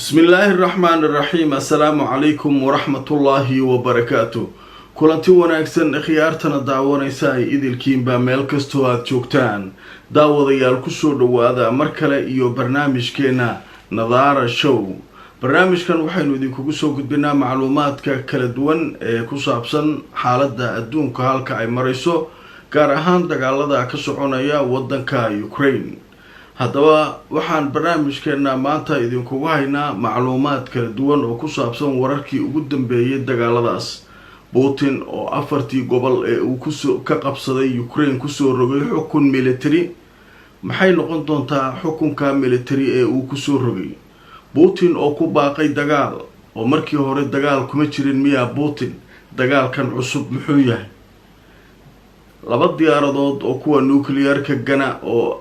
بسم الله الرحمن الرحيم. السلام عليكم ورحمة الله وبركاته. كلنتي wanaagsan khiyaartana daawanaysa idilkiin ba meel kasto aad joogtaan daawadayaal ku soo dhawaada mar kale iyo barnaamijkeena Nadaara Show. barnaamijkan waxaynu idinku soo gudbinaa macluumaadka kala duwan ee ku saabsan xaaladda adduunka halka ay marayso gaar ahaan dagaalada ka soconaya wadanka Ukraine. haddaba waxaan barnaamijkeena maanta idinku haynaa macluumaad kala duwan oo ku saabsan wararkii ugu dambeeyay dagaaladaas. Putin oo afartii gobol ee uu ka qabsaday Ukraine ku soo rogay xukun military. maxay noqon doontaa xukunka military ee uu ku soo rogay? Putin oo ku baaqay dagaal oo markii hore dagaal kuma jirin miya Putin dagaalkan cusub muxuu yahay? laba diyaaradood oo kuwa nuclear-ka gana oo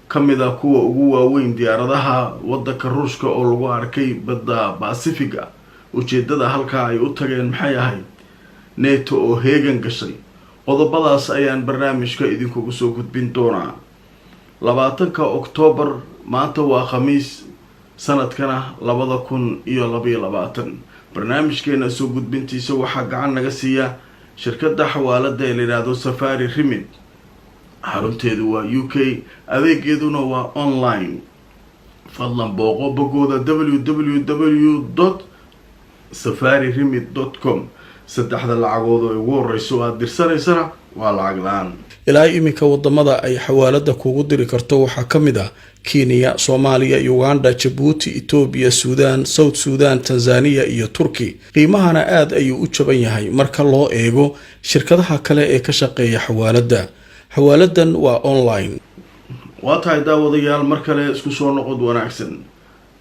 kamida kuwa ugu waaweyn diyaaradaha wadanka Ruushka oo lagu arkay badda Pacifica. ujeedada halka ay u tageen maxay ahayd? NATO oo heegan gashay. qodobadaas ayaan barnaamijka idinku soo gudbin doonaa. 20 Oktoobar maanta waa Khamiis sanadkana 2022. barnaamijkeena soo gudbintiisa waxaa gacan naga siiya shirkadda xawaalada ee la yiraahdo Safari Remit. xarunteedu waa UK, adeegeeduna waa online. fadlan booqo bogooda www.safariremit.com. saddexda lacagood oo ugu horeyso aad dirsanaysana waa lacag la'aan. ilaa iminka wadamada ay xawaalada kugu diri karto waxaa kamid ah Kenya, Soomaaliya, Uganda, Djibouti, Ethiopia, Sudan, South Sudan, Tanzania iyo Turkey. qiimahana aad ayuu u jaban yahay marka loo eego shirkadaha kale ee ka shaqeeya xawaalada. xawaaladan waa online. waa tahay daawadayaal mar kale isku soo noqod wanaagsan.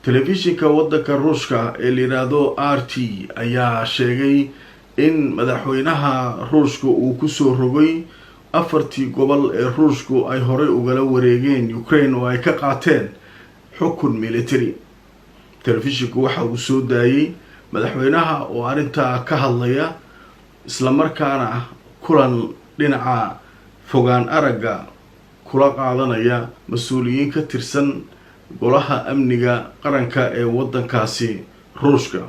telefishinka wadanka Ruushka ee la yiraahdo RT ayaa sheegay in madaxweynaha Ruushka uu ku soo rogay afartii gobol ee Ruushku ay hore ugala wareegeen Ukraine oo ay ka qaateen xukun military. telefishinku waxa uu soo daayay madaxweynaha oo arinta ka hadlaya isla markaana kulan dhinaca fogaan araga kula qaadanaya mas'uuliyiin ka tirsan golaha amniga qaranka ee wadankaasi Ruushka.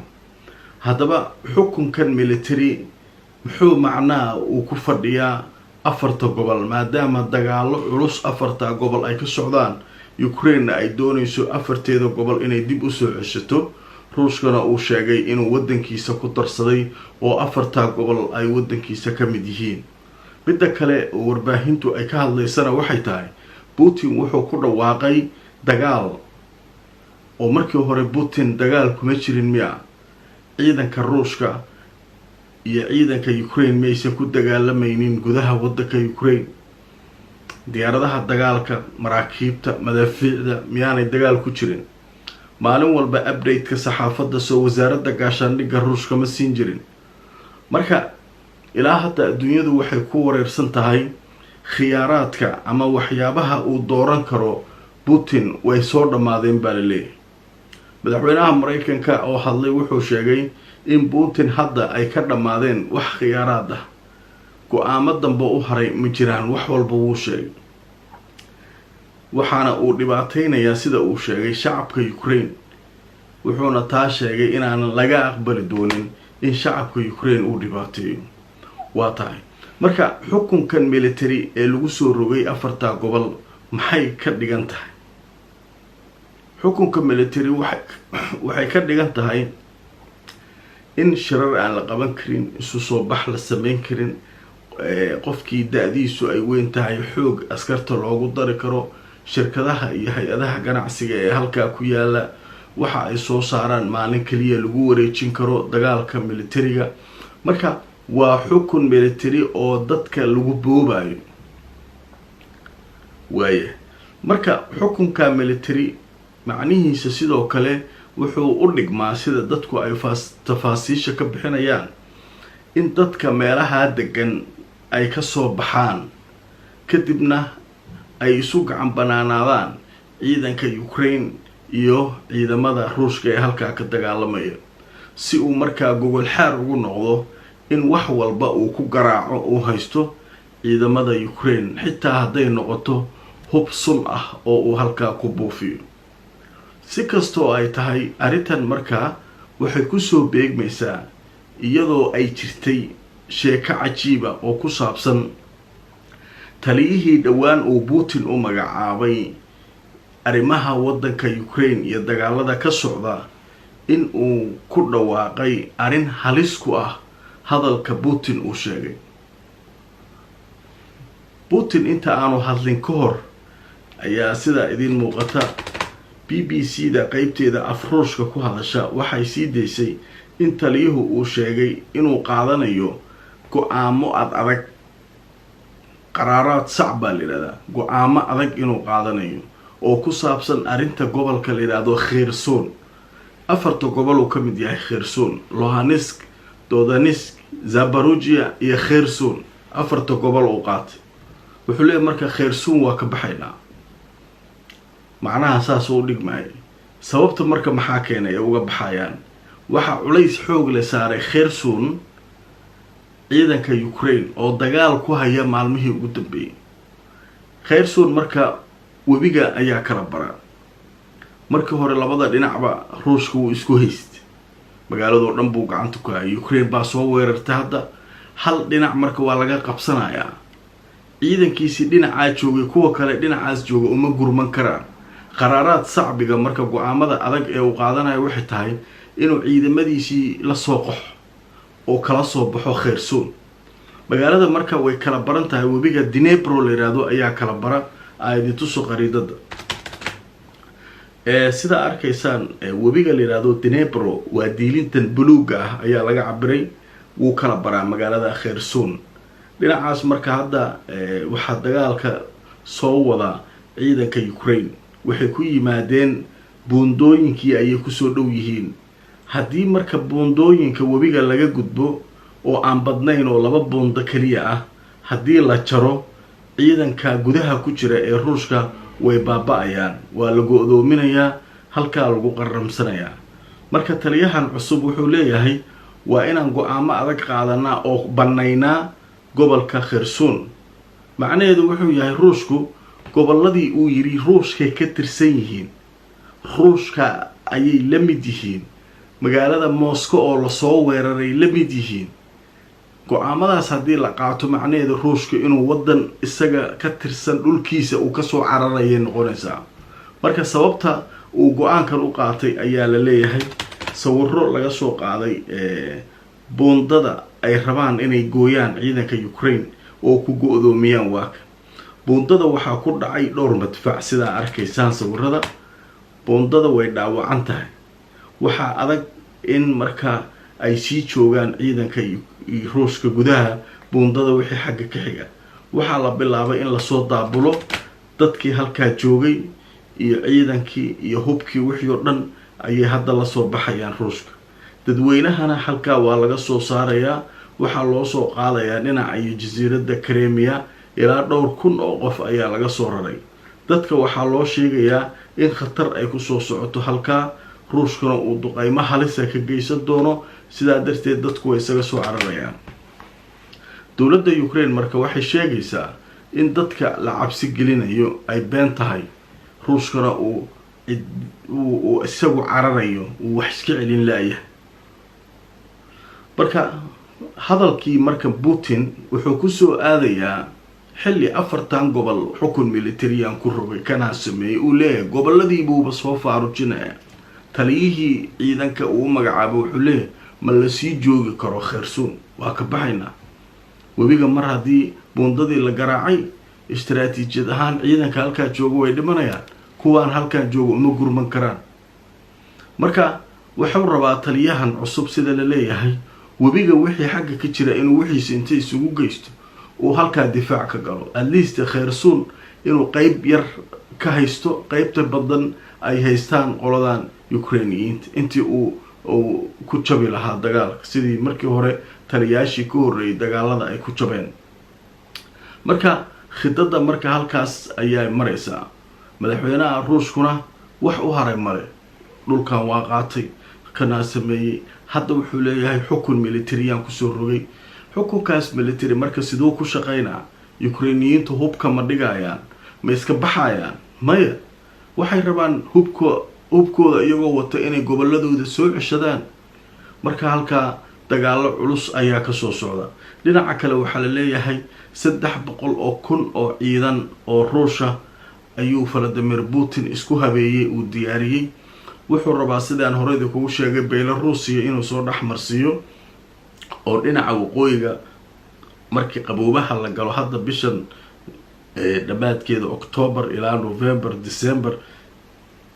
haddaba xukunkan military muxuu macnaa uu ku fadhiyaa afarta gobol maadaama dagaalo culus afarta gobol ay ka socdaan Ukraine ay doonayso afarteeda gobol inay dib u soo ceshato. Ruushkana uu sheegay inuu wadankiisa ku darsaday oo afarta gobol ay wadankiisa ka mid yihiin. midda kale oo warbaahintu ay ka hadlaysana waxay tahay Putin wuxuu ku dhawaaqay dagaal oo markii hore Putin dagaal kuma jirin miya. ciidanka Ruushka iyo ciidanka Ukraine maysan ku dagaalamaynin gudaha wadanka Ukraine. diyaaradaha dagaalka, maraakiibta, madaafiicda miyaanay dagaal ku jirin. maalin walba update-ka saxaafadda soo wasaaradda gaashaandhigga Ruushka ma siin jirin. marka ilaa hadda adduunyadu waxay ku wareersan tahay khiyaaraadka ama waxyaabaha uu dooran karo Putin way soo dhamaadeen baa la leeyahay. madaxweynaha Mareykanka oo hadlay wuxuu sheegay in Putin hadda ay ka dhamaadeen wax khiyaaraad ah. go'aamo dambe u haray ma jiraan, wax walba wuu sheegay. waxaana uu dhibaateynayaa sida uu sheegay shacabka Ukraine. wuxuuna taa sheegay inaan laga aqbali doonin in shacabka Ukraine uu dhibaateeyo. waa tahay marka xukunkan military ee lagu soo rogay afarta gobol maxay ka dhigan tahay? xukunka military waxay ka dhigan tahay in shirar aan la qaban karin, isu soo bax la sameyn karin, qofkii da'diisu ay weyn tahay xoog askarta loogu dari karo. shirkadaha iyo hay-adaha ganacsiga ee halka ku yaala waxa ay soo saaraan maalin kaliya lagu wareejin karo dagaalka militariga. marka waa xukun military oo dadka lagu boobayo. waaye marka xukunka military macnihiisa sidoo kale wuxuu u dhigmaa sida dadku ay tafaasiisha ka bixinayaan in dadka meelaha degan ay ka soo baxaan kadibna ay isu gacan banaanaadaan ciidanka Ukraine iyo ciidamada Ruushka ee halka ka dagaalamaya si uu markaa gogol xaar ugu noqdo in wax walba uu ku garaaco uu haysto ciidamada Ukraine xitaa hadday noqoto hub sun ah oo uu halka ku buufiyo. si kastoo ay tahay arrintan markaa waxay kusoo beegmaysaa iyadoo ay jirtay sheeko cajiiba oo ku saabsan taliyihii dhowaan uu Putin u magacaabay arrimaha waddanka Ukraine iyo dagaalada ka socda in uu ku dhawaaqay arrin halis ku ah hadalka Putin uu sheegay. Putin inta aanu hadlin ka hor ayaa sida idin muuqata BBC-da qaybteeda Afruushka ku hadasha waxay sii deysay in taliyuhu uu sheegay inuu qaadanayo go'aamo adag, qaraaraad sacba leeyahay, go'aamo adag inuu qaadanayo oo ku saabsan arrinta gobolka la yiraahdo Kherson. afarta gobol uu ka mid yahay Kherson, Luhansk, Donetsk, Zaporozhye iyo Kherson. afarta gobol uu qaatay. wuxuu leeyahay marka Kherson waa ka baxaynaa. macnaha saas uu dhigmay. sababta marka maxaa keenay uga baxayaan? waxa culays xoog la saaray Kherson ciidanka Ukraine oo dagaal ku haya maalmihii ugu dambeeyay. Kherson marka webiga ayaa kala bara. markii hore labada dhinacba Ruushku uu isku haystay. magaalada oo dhan buu gacanta ku hayay. Ukraine baa soo weerartay hadda hal dhinac marka waa laga qabsanayaa. ciidankiisi dhinaca joogay kuwa kale dhinacaas jooga uma gurman karaan. qaraaraad sacbiga marka go'aamada adag ee uu qaadanayo waxay tahay inuu ciidamadiisii la soo qaxo oo kala soo baxo Kherson. magaalada marka way kala baran tahay. webiga Dnipro la yiraahdo ayaa kala bara aayaditu soo qariidada. sida arkaysaan webiga la yiraahdo Dnipro waa diilintan buluuga ah ayaa laga cabiray wuu kala baraa magaalada Kherson. dhinacaas marka hadda waxa dagaalka soo wada ciidanka Ukraine waxay ku yimaadeen buundooyinkii ay ku soo dhow yihiin. haddii marka buundooyinka webiga laga gudbo oo aan badnayn oo laba buundo kaliya ah haddii la jaro ciidanka gudaha ku jira ee Ruushka way baaba'ayaan. waa la go'doominayaa halka lagu qaramsanayaa. marka taliyahan cusub wuxuu leeyahay waa inaan go'aamo adag qaadanaa oo banaynaa gobolka Kherson. macnaheedu wuxuu yahay Ruushku gobolladii uu yiri Ruushka ka tirsan yihiin. Ruushka ayay la mid yihiin. magaalada Moscow oo la soo weeraray la mid yihiin. go'aamadaas haddii la qaato macnaheedu Ruushka inuu wadan isaga ka tirsan dhulkiisa uu ka soo cararayay noqonaysaa. marka sababta uu go'aankan u qaatay ayaa la leeyahay sawirro laga soo qaaday buundada ay rabaan inay gooyaan ciidanka Ukraine oo ku go'doomiyaan waaka. buundada waxaa ku dhacay dhowr madfac sida arkaysaan sawirrada. buundada way dhaawacan tahay. waxaa adag in marka ay sii joogaan ciidanka Ruushka gudaha buundada wixii xagga ka xiga. waxaa la bilaabay in la soo daabulo dadkii halka joogay iyo ciidankii iyo hubkii wixii oo dhan ayay hadda la soo baxayaan Ruushka. dadweynahana halka waa laga soo saarayaa. waxaa loo soo qaadayaa dhinaca iyo jasiiradda Crimea ilaa dhowr kun oo qof ayaa laga soo raray. dadka waxaa loo sheegayaa in khatar ay ku soo socoto halka Ruushkuna uu duqaymo halis ka geysan doono. sidaa darteed dadku way isaga soo cararayaan. dowladda Ukraine marka waxay sheegaysaa in dadka la cabsi gelinayo ay been tahay. Ruushkuna uu isagu cararayo uu wax iska celin laayahay. marka hadalkii marka Putin wuxuu ku soo aadayaa xilli afartan gobol xukun militariyan ku rogay kana sameeyay uu leeyahay gobolladii buu soo faarujinaya. taliyihii ciidanka uu magacaabo wuxuu leeyahay ma la sii joogi karo Kherson waa ka baxaynaa. webiga mar haddii buundadii la garaacay istiraatiijiyad ahaan ciidanka halka jooga way dhimanayaan. kuwaan halka jooga uma gurman karaan. marka wuxuu rabaa taliyahan cusub sida la leeyahay webiga wixii xagga ka jira inuu wixiisa inta isugu geysto oo halka difaac ka galo. at least Kherson inuu qayb yar ka haysto qaybta badan ay haystaan qoladan Ukrainiyiinta intii uu ku jabi lahaa dagaalka sidii markii hore taliyaashii ka horreeyay dagaalada ay ku jabeen. marka khidada marka halkaas ayaa maraysaa. madaxweynaha Ruushkuna wax u haray male. dhulkan waa qaatay kana sameeyay. hadda wuxuu leeyahay xukun militariyan ku soo rogay. xukunkaas military marka sidoo ku shaqeynaa Ukrainiyiintu hubka ma dhigayaan ma iska baxayaan maya. waxay rabaan hubka hubkooda iyagoo wata inay goboladooda soo ceshadaan. marka halkaa dagaalo culus ayaa kasoo socda. dhinaca kale waxaa la leeyahay 300,000 oo ciidan oo Ruushia ayuu Vladimir Putin isku habeeyay uu diyaariyay. wuxuu rabaa sidaan horeyda kugu sheegay Belarus inuu soo dhaxmarsiyo oo dhinaca waqooyiga markii qaboobaha la galo hadda bishan dhamaadkeeda October ilaa November December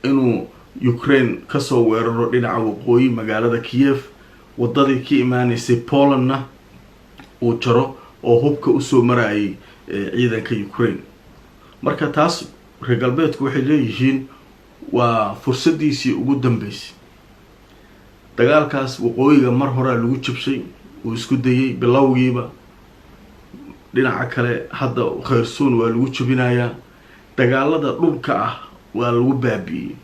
inuu Ukraine kasoo weeraro dhinaca waqooyi magaalada Kiev wadadii ka imaanaysay Polandna uu jaro oo hubka usoo marayay ciidanka Ukraine. marka taas reer galbeedku waxay leeyihiin waa fursadiisii ugu dambeysay. dagaalkaas waqooyiga mar hore lagu jabshay uu isku dayay bilowgiiba. dhinaca kale hadda Kherson waa lagu jabinayaa. dagaalada dhulka ah waa lagu baabi'iyay.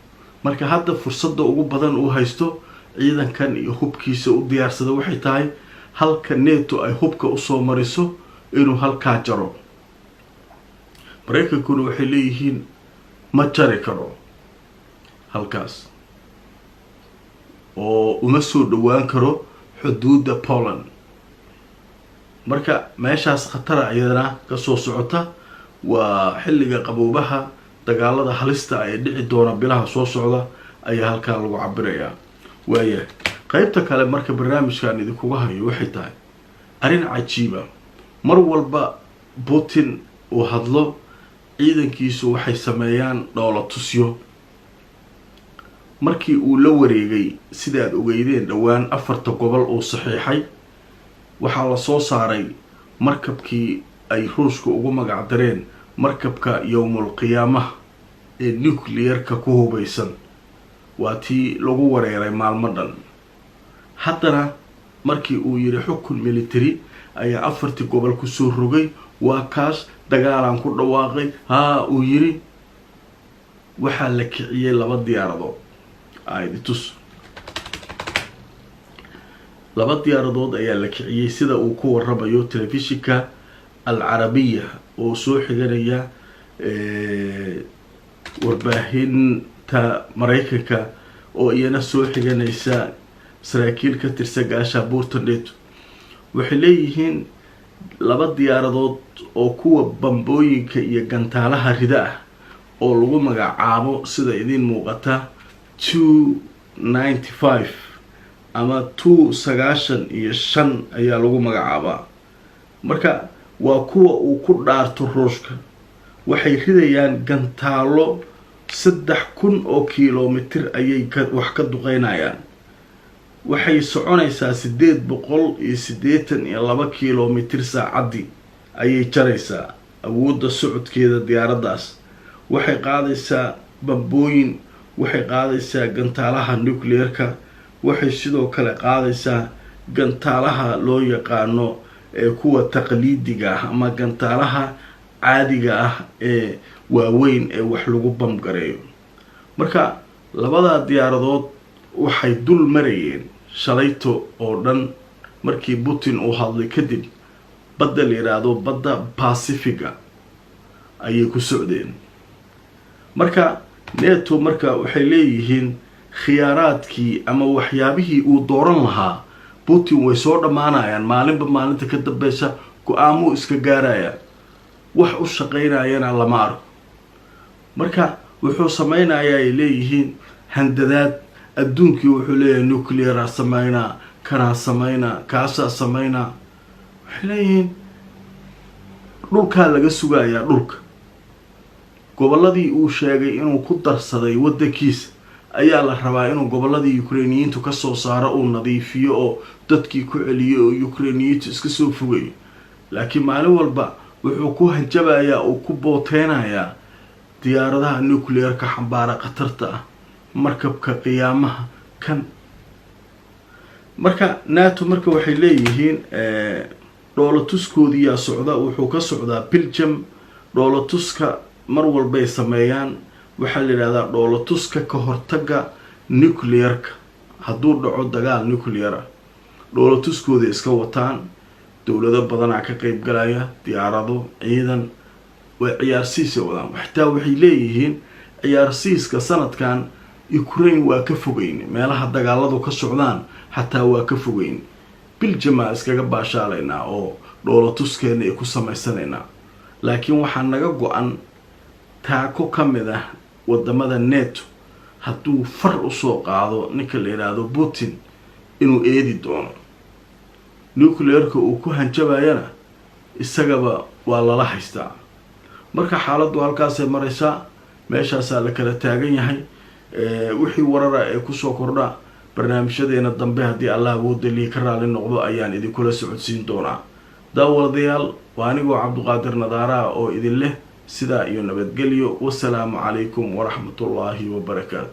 marka hadda fursada ugu badan uu haysto ciidankan iyo hubkiisa u diyaarsada waxay tahay halka NATO ay hubka usoo mariso inuu halkaa jaro. Mareykankuna waxay leeyihiin ma jari karo halkaas oo uma soo dhawaan karo xuduuda Poland. marka meeshaas khatar ayadana kasoo socota waa xilliga qaboobaha dagaalada halista ay dhici doona bilaha soo socda ayaa halkaa lagu cabirayaa. waaya qaybta kale marka barnaamijkan idinkuga hayo waxay tahay arrin cajiiba. mar walba Putin uu hadlo ciidankiisu waxay sameeyaan dhoolatusyo. markii uu la wareegay sidaad ogeydeen dhawaan 4 gobol uu saxiixay waxaa la soo saaray markabkii ay Ruushku ugu magac dareen markabka yawmul qiyaamah ee nuclear-ka ku hubeysan. waa tii lagu wareeray maalmo dhan. haddana markii uu yiri xukun military ayaa 4 gobol ku soo rogay. waa kaas dagaalan ku dhawaaqay uu yiri waxaa la kiciyay 2 diyaaradood. ayditus 2 diyaaradood ayaa la kiciyay sida uu ku waramayo telefishinka Al-Arabiya oo soo xiganaya warbaahinta Mareykanka oo iyana soo xiganaysa saraakiil ka tirsan gaashaanbuurta NATO. waxay leeyihiin 2 diyaaradood oo kuwa bambooyinka iyo gantaalaha rida ah oo lagu magacaabo sida idin muuqata 295 ama 295 ayaa lagu magacaabaa. marka waa kuwa uu ku dhaarto Ruushka. waxay ridayaan gantaalo 3,000 oo kiiloomitir ayay wax ka duqeynayaan. waxay soconaysaa 882 kiiloomitir saacadii ayay jaraysaa awoodda socodkeeda diyaaradaas. waxay qaadaysaa bambooyin, waxay qaadaysaa gantaalaha nuclear-ka, waxay sidoo kale qaadaysaa gantaalaha loo yaqaano ee kuwa taqliidiga ah ama gantaalaha caadiga ah ee waaweyn ee wax lagu bamgareeyo. marka 2 diyaaradood waxay dul marayeen shalayto oo dhan markii Putin uu hadlay kadib badda la yiraahdo badda Pacifica ayay ku socdeen. marka NATO marka waxay leeyihiin khiyaaraadkii ama waxyaabihii uu dooran lahaa Putin way soo dhamaanayaan. maalinba maalinta ka dambeysa go'aamo iska gaaraya. wax u shaqeynayana lama arko. marka wuxuu sameynayaa ay leeyihiin handadaad. adduunkii wuxuu leeyahay nuclear sameynaa, kana sameynaa, kaasa sameynaa. waxay leeyihiin dhulkaa laga sugayaa. dhulka goboladii uu sheegay inuu ku darsaday wadankiisa ayaa la rabaa inuu goboladii Ukrainiyiintu ka soo saaro oo nadiifiyo oo dadkii ku celiyo oo Ukrainiyiintu iska soo fogeeyo. laakiin maalin walba wuxuu ku hanjabayaa oo ku booteenayaa diyaaradaha nuclear-ka xambaara khatarta ah, markabka qiyaamaha kan. marka NATO marka waxay leeyihiin dhoolatuskoodii yaa socda. wuxuu ka socdaa Belgium. dhoolatuska mar walba ay sameeyaan waxaa la yiraahdaa dhoolatuska ka hortaga nuclear-ka. hadduu dhaco dagaal nuclear ah dhoolatuskooda iska wataan. dowlado badanaa ka qayb galaya, diyaarado, ciidan. way ciyaarsiis wadaan. xitaa waxay leeyihiin ciyaarsiiska sanadkan Ukraine waa ka fogeyn meelaha dagaaladu ka socdaan xataa waa ka fogeyn biljama iskaga baashaalayna oo dhoolatuskeena ay ku samaysanayna laakiin waxaa naga go'an taako kamid ah wadamada NATO hadduu far u soo qaado ninka la yiraahdo Putin inuu eedi doono nuclearka uu ku hanjabayana isagaba waa lala haystaa marka xaaladdu halkaas ay maraysaa meeshaas la kala taagan yahay wixii warara ee ku soo kordha barnaamijyadeena dambe haddii Allah awoodda lii ka raali noqdo ayaan idin kula socodsiin doonaa daawadayaal waa anigoo Cabduqaadir Nadaara oo idin leh sidaa iyo nabadgelyo wassalaamu calaykum waraxmatullaahi wabarakaatu